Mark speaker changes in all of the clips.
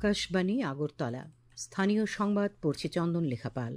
Speaker 1: আকাশবাণী আগরতলা। স্থানীয় সংবাদ পড়ছে চন্দন লেখাপাল।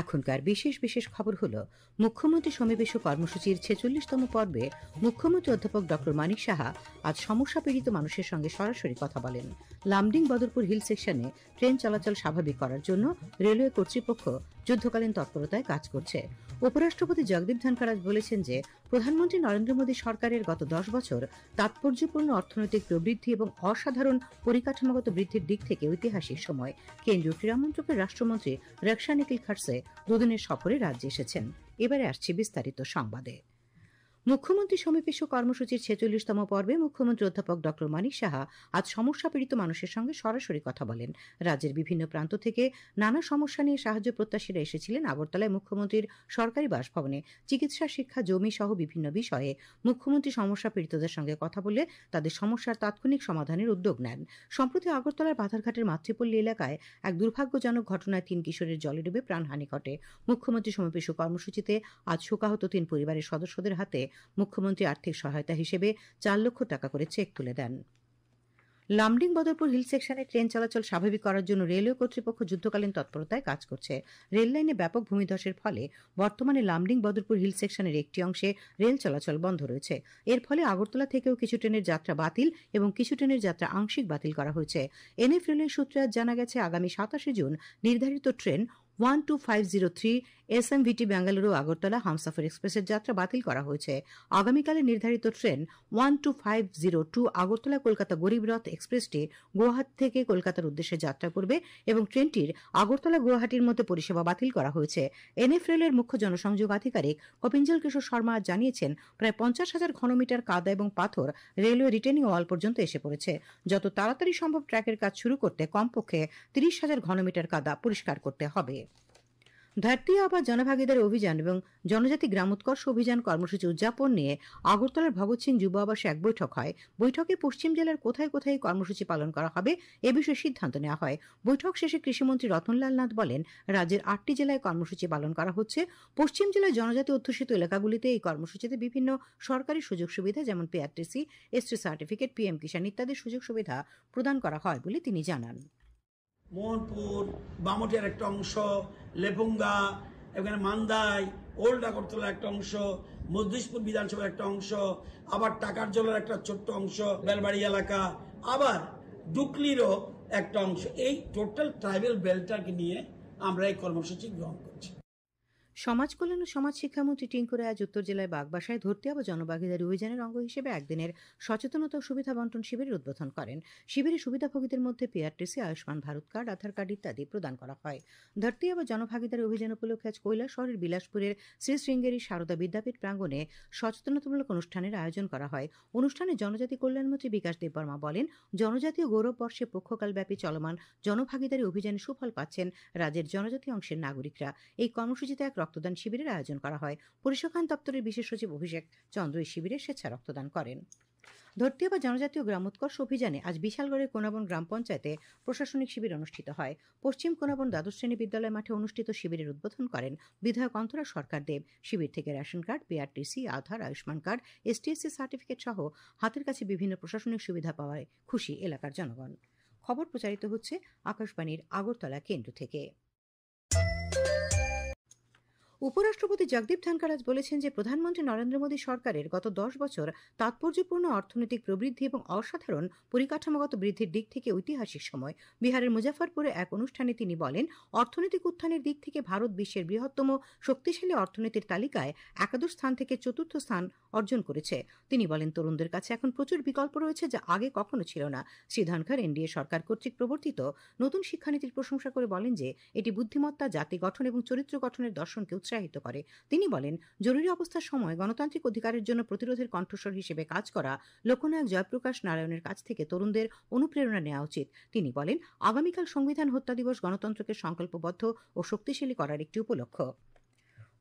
Speaker 1: এখনকার বিশেষ বিশেষ খবর হল, মুখ্যমন্ত্রী সমাবেশ কর্মসূচির 46তম পর্বে মুখ্যমন্ত্রী অধ্যাপক ড মানিক সাহা আজ সমস্যা পীড়িত মানুষের সঙ্গে সরাসরি কথা বলেন। লামডিং বদরপুর হিল সেকশনে ট্রেন চলাচল স্বাভাবিক করার জন্য রেলওয়ে কর্তৃপক্ষ যুদ্ধকালীন তৎপরতায় কাজ করছে। উপরাষ্ট্রপতি জগদীপ ধনখড় বলেছেন যে প্রধানমন্ত্রী নরেন্দ্র মোদী সরকারের গত 10 বছর তাৎপর্যপূর্ণ অর্থনৈতিক প্রবৃদ্ধি এবং অসাধারণ পরিকাঠামোগত বৃদ্ধির দিক থেকে ঐতিহাসিক সময়। কেন্দ্রীয় ক্রীড়ামন্ত্রকের রাষ্ট্রমন্ত্রী রক্ষা নিখিল খড়সে দুদিনের সফরে রাজ্যে এসেছেন। এবারে আসছে বিস্তারিত সংবাদে। মুখ্যমন্ত্রী সমাবেশ কর্মসূচির 46তম পর্বে মুখ্যমন্ত্রী অধ্যাপক ড মানিক সাহা আজ সমস্যা পীড়িত মানুষের সঙ্গে সরাসরি কথা বলেন। রাজ্যের বিভিন্ন প্রান্ত থেকে নানা সমস্যা নিয়ে সাহায্য প্রত্যাশীরা এসেছিলেন আগরতলায় মুখ্যমন্ত্রীর সরকারি বাসভবনে। চিকিৎসা, শিক্ষা, জমি সহ বিভিন্ন বিষয়ে মুখ্যমন্ত্রী সমস্যা পীড়িতদের সঙ্গে কথা বলে তাদের সমস্যার তাৎক্ষণিক সমাধানের উদ্যোগ নেন। সম্প্রতি আগরতলার বাধারঘাটের মাতৃপল্লী এলাকায় এক দুর্ভাগ্যজনক ঘটনায় 3 কিশোরের জলে ডুবে প্রাণহানি ঘটে। মুখ্যমন্ত্রী সমাবেশ কর্মসূচিতে আজ শোকাহত 3 পরিবারের সদস্যদের হাতে মুখ্যমন্ত্রী আর্থিক সহায়তা হিসেবে 4 লক্ষ টাকা করে চেক তুলে দেন। লামডিং বদরপুর হিল সেকশনে ট্রেন চলাচল স্বাভাবিক করার জন্য রেলওয়ে কর্তৃপক্ষ যুদ্ধকালীন তৎপরতায় কাজ করছে। রেল লাইনে ব্যাপক ভূমিধসের ফলে বর্তমানে লামডিং বদরপুর হিল সেকশনের একটি অংশে রেল চলাচল বন্ধ রয়েছে। এর ফলে আগরতলা থেকেও কিছু ট্রেনের যাত্রা বাতিল এবং কিছু ট্রেনের যাত্রা আংশিক বাতিল করা হয়েছে। এনএফ রেলের সূত্রে আজ জানা গেছে, আগামী 27 জুন নির্ধারিত ট্রেন 12503 এসএমভিটি বেঙ্গালুরু আগরতলা হামসফর এক্সপ্রেসের যাত্রা বাতিল করা হয়েছে। আগামীকালে নির্ধারিত ট্রেন 12502 আগরতলা কলকাতা গরিবরথ এক্সপ্রেসটি গুয়াহাটি থেকে কলকাতার উদ্দেশ্যে যাত্রা করবে এবং ট্রেনটির আগরতলা গুয়াহাটির মধ্যে পরিষেবা বাতিল করা হয়েছে। এনএফ রেলের মুখ্য জনসংযোগ আধিকারিক কপিঞ্জল কিশোর শর্মা জানিয়েছেন, প্রায় 50,000 ঘনমিটার কাদা এবং পাথর রেলওয়ে রিটেনিং ওয়াল পর্যন্ত এসে পড়েছে। যত তাড়াতাড়ি সম্ভব ট্র্যাকের কাজ শুরু করতে কমপক্ষে 30,000 ঘনমিটার কাদা পরিষ্কার করতে হবে। ধরতি আবা জনভাগিদারি অভিযান এবং জনজাতি গ্রামোৎকর্ষ অভিযান কর্মসূচি উদযাপন নিয়ে আগরতলার ভগৎ সিং যুব আবাসে এক বৈঠক হয়। বৈঠকে পশ্চিম জেলার কোথায় কোথায় কর্মসূচি পালন করা হবে এ বিষয়ে সিদ্ধান্ত নেওয়া হয়। বৈঠক শেষে কৃষিমন্ত্রী রতনলাল নাথ বলেন, রাজ্যের 8টি জেলায় কর্মসূচি পালন করা হচ্ছে। পশ্চিম জেলায় জনজাতি অধ্যুষিত এলাকাগুলিতে এই কর্মসূচিতে বিভিন্ন সরকারি সুযোগ সুবিধা যেমন পিআরটিসি, এসটি সার্টিফিকেট, পিএম কিষাণ ইত্যাদি সুযোগ সুবিধা প্রদান করা হয় বলে তিনি জানান।
Speaker 2: মোহনপুর, বামটিয়ার একটা অংশ, লেপুঙ্গা, এখানে মান্দাই, ওল্ড আগরতলার একটা অংশ, মজলিশপুর বিধানসভার একটা অংশ, আবার টাকার জলের একটা ছোট্ট অংশ, বেলবাড়ি এলাকা, আবার ডুকলিরও একটা অংশ। এই টোটাল ট্রাইবাল বেল্টটাকে নিয়ে আমরা এই কর্মসূচি গ্রহণ করছি।
Speaker 1: সমাজ কল্যাণ ও সমাজ শিক্ষামন্ত্রী টিঙ্কু রায় আজ উত্তর জেলায় বাগবাসায় ধরতি আবা জনভাগিদারি অভিযানের অঙ্গ হিসেবে একদিনের সচেতনতা ও সুবিধা বন্টন শিবিরের উদ্বোধন করেন। শিবিরে সুবিধাভোগীদের মধ্যে পিআরটিসি, আয়ুষ্মান ভারত কার্ড, আধার কার্ড ইত্যাদি প্রদান করা হয়। ধরতি আবা জনভাগিদারি অভিযান উপলক্ষে আজ কৈলাসহরের বিলাসপুরের শ্রী শৃঙ্গেরি সারদা বিদ্যাপীঠ প্রাঙ্গণে সচেতনতামূলক অনুষ্ঠানের আয়োজন করা হয়। অনুষ্ঠানে জনজাতি কল্যাণমন্ত্রী বিকাশ দেববর্মা বলেন, জনজাতীয় গৌরব বর্ষে পক্ষকালব্যাপী চলমান জনভাগিদারি অভিযানে সুফল পাচ্ছেন রাজ্যের জনজাতি অংশের নাগরিকরা। এই কর্মসূচিতে এক রক্তদান শিবিরের আয়োজন করা হয়। পরিসংখ্যান দপ্তরের বিশেষ সচিব অভিষেক চন্দ্র এই শিবিরে স্বেচ্ছা রক্তদান করেন। ধরতি আবা জনজাতীয় গ্রামোৎকর্ষ অভিযানে আজ বিশালগড়ের কোনাবন গ্রাম পঞ্চায়েতে প্রশাসনিক শিবির অনুষ্ঠিত হয়। পশ্চিম কোনাবন দ্বাদশ শ্রেণী বিদ্যালয় মাঠে অনুষ্ঠিত শিবিরের উদ্বোধন করেন বিধায়ক অন্তরা সরকার দেব। শিবির থেকে রেশন কার্ড, পিআরটিসি, আধার, আয়ুষ্মান কার্ড, এসটিএসসি সার্টিফিকেট সহ হাতের কাছে বিভিন্ন প্রশাসনিক সুবিধা পাওয়ায় খুশি এলাকার জনগণ। খবর প্রচারিত হচ্ছে আকাশবাণীর আগরতলা কেন্দ্র থেকে। উপরাষ্ট্রপতি জগদীপ ধনখড় বলেছেন যে প্রধানমন্ত্রী নরেন্দ্র মোদী সরকারের গত 10 বছর তাৎপর্যপূর্ণ অর্থনৈতিক প্রবৃদ্ধি এবং অসাধারণ পরিকাঠামোগত বৃদ্ধির দিক থেকে ঐতিহাসিক সময়। বিহারের মুজাফরপুরে এক অনুষ্ঠানে তিনি বলেন, অর্থনৈতিক উত্থানের দিক থেকে ভারত বিশ্বের বৃহত্তম শক্তিশালী অর্থনীতির তালিকায় একাদশ স্থান থেকে চতুর্থ স্থান অর্জন করেছে। তিনি বলেন, তরুণদের কাছে এখন প্রচুর বিকল্প রয়েছে যা আগে কখনো ছিল না। শ্রী ধনখড় এনডিএ সরকার কর্তৃক প্রবর্তিত নতুন শিক্ষানীতির প্রশংসা করে বলেন যে এটি বুদ্ধিমত্তা, জাতি গঠন এবং চরিত্র গঠনের দর্শনকে উৎসাহিত করে। তিনি বলেন, জরুরি অবস্থার সময় গণতান্ত্রিক অধিকারের জন্য প্রতিরোধের কণ্ঠস্বর হিসেবে কাজ করা লোকনায়ক জয়প্রকাশ নারায়ণের কাছ থেকে তরুণদের অনুপ্রেরণা নেওয়া উচিত। তিনি বলেন, আগামীকাল সংবিধান হত্যা দিবস গণতন্ত্রকে সংকল্পবদ্ধ ও শক্তিশালী করার একটি উপলক্ষ।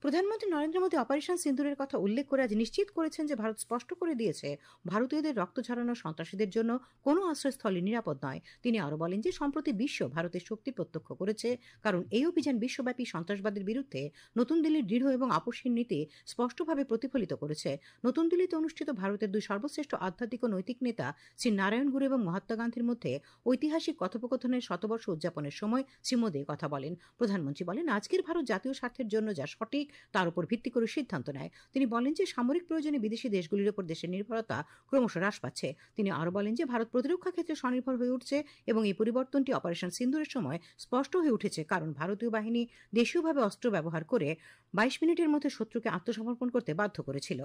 Speaker 1: প্রধানমন্ত্রী নরেন্দ্র মোদী অপারেশন সিন্দুরের কথা উল্লেখ করে আজ নিশ্চিত করেছেন যে ভারত স্পষ্ট করে দিয়েছে ভারতীয়দের রক্ত ঝরানো সন্ত্রাসীদের জন্য কোনো আশ্রয়স্থলই নিরাপদ নয়। তিনি আরও বলেন যে সম্প্রতি বিশ্ব ভারতের শক্তি প্রত্যক্ষ করেছে, কারণ এই অভিযান বিশ্বব্যাপী সন্ত্রাসবাদের বিরুদ্ধে নতুন দিল্লির দৃঢ় এবং আপোষহীন নীতি স্পষ্টভাবে প্রতিফলিত করেছে। নতুন দিল্লিতে অনুষ্ঠিত ভারতের দুই সর্বশ্রেষ্ঠ আধ্যাত্মিক ও নৈতিক নেতা শ্রী নারায়ণ গুরু এবং মহাত্মা গান্ধীর মধ্যে ঐতিহাসিক কথোপকথনের শতবর্ষ উদযাপনের সময় শ্রী মোদী কথা বলেন। প্রধানমন্ত্রী বলেন, আজকের ভারত জাতীয় স্বার্থের জন্য যা সঠিক তার উপর ভিত্তি করে সিদ্ধান্ত নেয়। তিনি বলেন যে সামরিক প্রয়োজনে বিদেশি দেশগুলির উপর দেশের নির্ভরতা ক্রমশ হ্রাস পাচ্ছে। তিনি আরও বলেন যে ভারত প্রতিরক্ষা ক্ষেত্রে স্বনির্ভর হয়ে উঠছে এবং এই পরিবর্তনটি অপারেশন সিন্দুরের সময় স্পষ্ট হয়ে উঠেছে, কারণ ভারতীয় বাহিনী দেশীয়ভাবে অস্ত্র ব্যবহার করে 22 মিনিটের মধ্যে শত্রুকে আত্মসমর্পণ করতে বাধ্য করেছিল।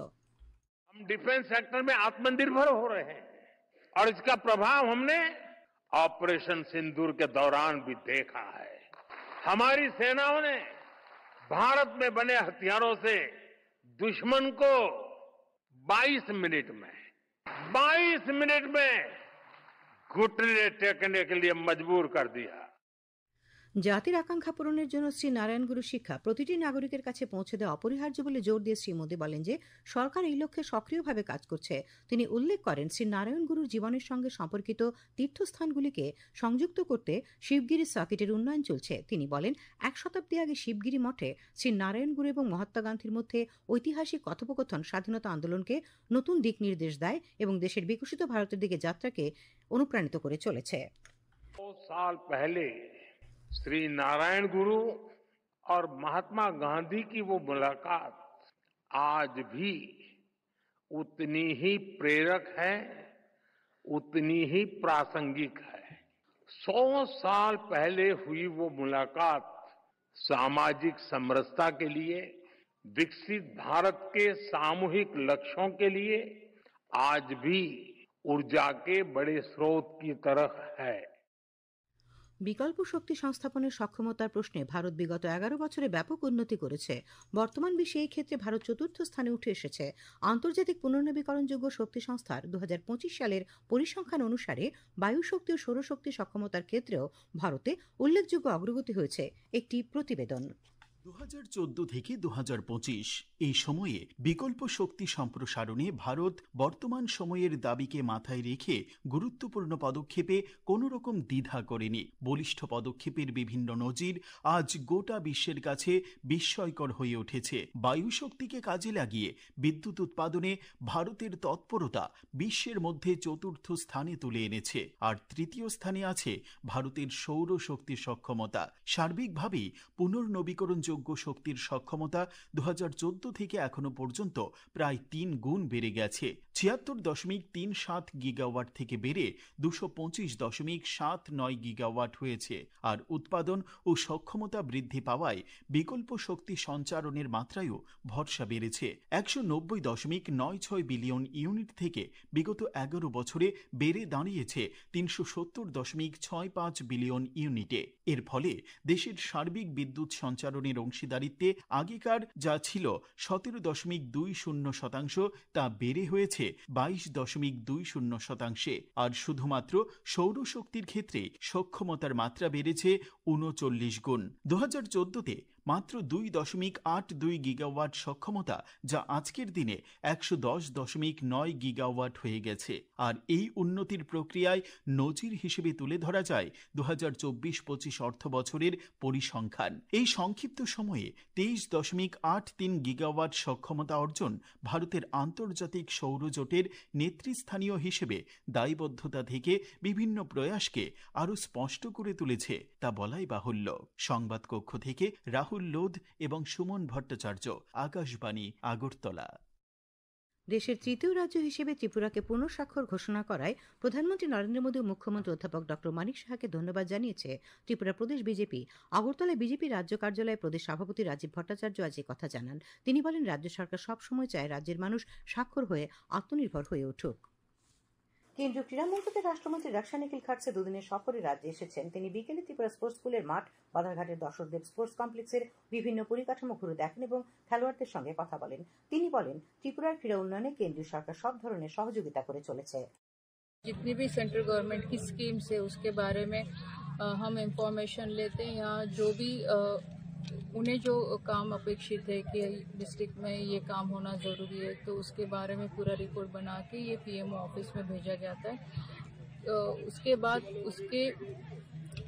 Speaker 3: हम डिफेंस सेक्टर में आत्मनिर्भर हो रहे हैं और इसका प्रभाव हमने ऑपरेशन सिंदूर के दौरान भी देखा है। हमारी सेनाओं ने भारत में बने हथियारों से दुश्मन को 22 मिनट में घुटने टेकने के लिए मजबूर कर दिया।
Speaker 1: জাতির আকাঙ্ক্ষা পূরণের জন্য শ্রী নারায়ণ গুরু শিক্ষা প্রতিটি নাগরিকের কাছে পৌঁছে দেওয়া অপরিহার্য বলে জোর দিয়ে শ্রী মোদী বলেন যে সরকার এই লক্ষ্যে সক্রিয়ভাবে কাজ করছে। তিনি উল্লেখ করেন, শ্রী নারায়ণ গুরুর জীবনের সঙ্গে সম্পর্কিত তীর্থস্থানগুলিকে সংযুক্ত করতে শিবগিরি সার্কিটের উন্নয়ন চলছে। তিনি বলেন, 1 শতাব্দী আগে শিবগিরি মঠে শ্রী নারায়ণ গুরু এবং মহাত্মা গান্ধীর মধ্যে ঐতিহাসিক কথোপকথন স্বাধীনতা আন্দোলনকে নতুন দিক নির্দেশ দেয় এবং দেশের বিকশিত ভারতের দিকে যাত্রাকে অনুপ্রাণিত করে চলেছে।
Speaker 3: 2 साल पहले श्री नारायण गुरु और महात्मा गांधी की वो मुलाकात आज भी उतनी ही प्रेरक है, उतनी ही प्रासंगिक है। 100 साल पहले हुई वो मुलाकात सामाजिक समरसता के लिए, विकसित भारत के सामूहिक लक्ष्यों के लिए आज भी ऊर्जा के बड़े स्रोत की तरह है।
Speaker 1: বিকল্প শক্তি সংস্থাপনের সক্ষমতার প্রশ্নে ভারত বিগত 11 বছরে ব্যাপক উন্নতি করেছে। বর্তমান বিশ্বে এই ক্ষেত্রে ভারত চতুর্থ স্থানে উঠে এসেছে। আন্তর্জাতিক পুনর্নবীকরণযোগ্য শক্তি সংস্থার 2025 সালের পরিসংখ্যান অনুসারে বায়ু শক্তি ও সৌরশক্তি সক্ষমতার ক্ষেত্রেও ভারতে উল্লেখযোগ্য অগ্রগতি হয়েছে। একটি প্রতিবেদন।
Speaker 4: 2014 থেকে 2025 এই সময়ে বিকল্প শক্তি সম্প্রসারণে ভারত বর্তমান সময়ের দাবিকে মাথায় রেখে গুরুত্বপূর্ণ পদক্ষেপে কোনো রকম দ্বিধা করেনি। বলিষ্ঠ পদক্ষেপের বিভিন্ন নজির আজ গোটা বিশ্বের কাছে বিস্ময়কর হয়ে উঠেছে। বায়ু শক্তিকে কাজে লাগিয়ে বিদ্যুৎ উৎপাদনে ভারতের তৎপরতা বিশ্বের মধ্যে চতুর্থ স্থানে তুলে এনেছে। আর তৃতীয় স্থানে আছে ভারতের সৌর শক্তির সক্ষমতা। সার্বিকভাবেই পুনর্নবীকরণযোগ্য শক্তির সক্ষমতা 2014 থেকে এখনো পর্যন্ত প্রায় 3 গুণ বেড়ে গেছে। 76.37 গিগাওয়াট থেকে বেড়ে 225.79 গিগাওয়াট হয়েছে। আর উৎপাদন ও সক্ষমতা বৃদ্ধি পাওয়ায় বিকল্প শক্তি সঞ্চারণের মাত্রায়ও ভরসা বেড়েছে। 190.96 বিলিয়ন ইউনিট থেকে বিগত 11 বছরে বেড়ে দাঁড়িয়েছে 370.65 বিলিয়ন ইউনিটে। এর ফলে দেশের সার্বিক বিদ্যুৎ সঞ্চারণের অংশীদারিত্বে আগেকার যা ছিল 17.20% তা বেড়ে হয়েছে 22.20%। আর শুধুমাত্র সৌরশক্তির ক্ষেত্রে সক্ষমতার মাত্রা বেড়েছে 39 গুণ। 2014-তে মাত্র 2.82 গিগাওয়াট সক্ষমতা, যা আজকের দিনে 110.9 গিগাওয়াট হয়ে গেছে। আর এই উন্নতির প্রক্রিয়ায় নজির হিসেবে তুলে ধরা যায় 2024-25 অর্থ বছরের পরিসংখ্যান। এই সংক্ষিপ্ত সময়ে 23.83 গিগাওয়াট সক্ষমতা অর্জন ভারতের আন্তর্জাতিক সৌরজোটের নেতৃস্থানীয় হিসেবে দায়বদ্ধতা থেকে বিভিন্ন প্রয়াসকে আরও স্পষ্ট করে তুলেছে তা বলাই বাহুল্য। সংবাদ কক্ষ থেকে রাহুল লোধ এবং সুমন ভট্টাচার্য, আকাশবাণী, আগরতলা।
Speaker 1: দেশের তৃতীয় রাজ্য হিসেবে ত্রিপুরাকে পুনঃস্বাক্ষর ঘোষণা করায় প্রধানমন্ত্রী নরেন্দ্র মোদী ও মুখ্যমন্ত্রী অধ্যাপক ডক্টর মানিক সাহাকে ধন্যবাদ জানিয়েছে ত্রিপুরা প্রদেশ বিজেপি। আগরতলায় বিজেপি রাজ্য কার্যালয়ে প্রদেশ সভাপতি রাজীব ভট্টাচার্য আজ কথা জানান। তিনি বলেন, রাজ্য সরকার সবসময় চায় রাজ্যের মানুষ স্বাক্ষর হয়ে আত্মনির্ভর হয়ে উঠুক। কেন্দ্রীয় ক্রীড়া মন্ত্রকের রাষ্ট্রমন্ত্রী রাকসা নিখিল খাড়সে দুদিনের সফরে রাজ্যে এসেছেন। তিনি বিকেলে ত্রিপুরা স্পোর্টস স্কুলের মাঠ, বাধারঘাটের দর্শকদেব স্পোর্টস কমপ্লেক্সের বিভিন্ন পরিকাঠামো ঘুরে দেখেন এবং খেলোয়াড়দের সঙ্গে কথা বলেন। তিনি বলেন, ত্রিপুরার ক্রীড়া উন্নয়নে কেন্দ্রীয় সরকার সব ধরনের সহযোগিতা করে চলেছে।
Speaker 5: जितनी भी सेंट्रल गवर्नमेंट की स्कीम्स है उसके बारे में हम इंफॉर्मेशन लेते हैं। यहाँ जो भी उन्हें जो काम अपेक्षित है कि डिस्ट्रिक्ट में ये काम होना ज़रूरी है, तो उसके बारे में पूरा रिपोर्ट बना के ये पीएमओ ऑफिस में भेजा जाता है। उसके बाद उसके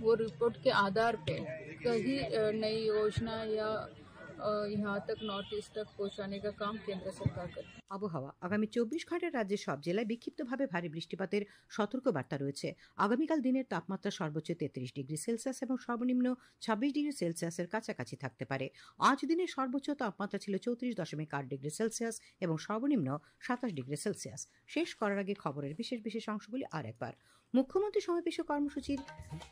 Speaker 5: वो रिपोर्ट के आधार पे कहीं नई योजना या यहाँ तक नॉर्थ ईस्ट तक पहुँचाने का काम केंद्र सरकार करती है।
Speaker 1: আবহাওয়া আগামী 24 ঘন্টায় রাজ্যের সব জেলায় বিক্ষিপ্তভাবে ভারী বৃষ্টিপাতের সতর্কবার্তা রয়েছে। আগামীকাল দিনের তাপমাত্রা সর্বোচ্চ 33 ডিগ্রি সেলসিয়াস এবং সর্বনিম্ন 26 ডিগ্রি সেলসিয়াসের কাছাকাছি থাকতে পারে। আজ দিনের সর্বোচ্চ তাপমাত্রা ছিল 34.8 ডিগ্রি সেলসিয়াস এবং সর্বনিম্ন 27 ডিগ্রি সেলসিয়াস। শেষ করার আগে খবরের বিশেষ বিশেষ অংশগুলি আরেকবার। মুখ্যমন্ত্রী সমাবেশ কর্মসূচির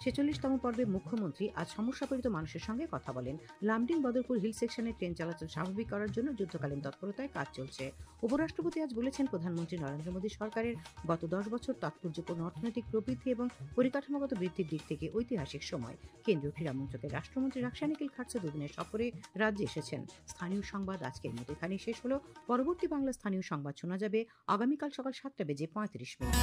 Speaker 1: 46তম পর্বে মুখ্যমন্ত্রী আজ সমস্যাপীড়িত মানুষের সঙ্গে কথা বলেন। লামডিং বদরপুর হিল সেকশনে ট্রেন চলাচল স্বাভাবিক করার জন্য যুদ্ধকালীন তৎপরতায় কাজ চলছে। উপরাষ্ট্রপতি আজ বলেছেন, প্রধানমন্ত্রী নরেন্দ্র মোদী সরকারের গত 10 বছর তাৎপর্যপূর্ণ অর্থনৈতিক প্রবৃদ্ধি এবং পরিকাঠামোগত বৃদ্ধির দিক থেকে ঐতিহাসিক সময়। কেন্দ্রীয় ক্রীড়া মন্ত্রকের রাষ্ট্রমন্ত্রী রাকসানি নিখিল খাড়সে দুদিনের সফরে রাজ্যে এসেছেন। স্থানীয় সংবাদ আজকের মতো এখানেই শেষ হলো। পরবর্তী বাংলা স্থানীয় সংবাদ শোনা যাবে আগামীকাল সকাল 7:35 মিনিট।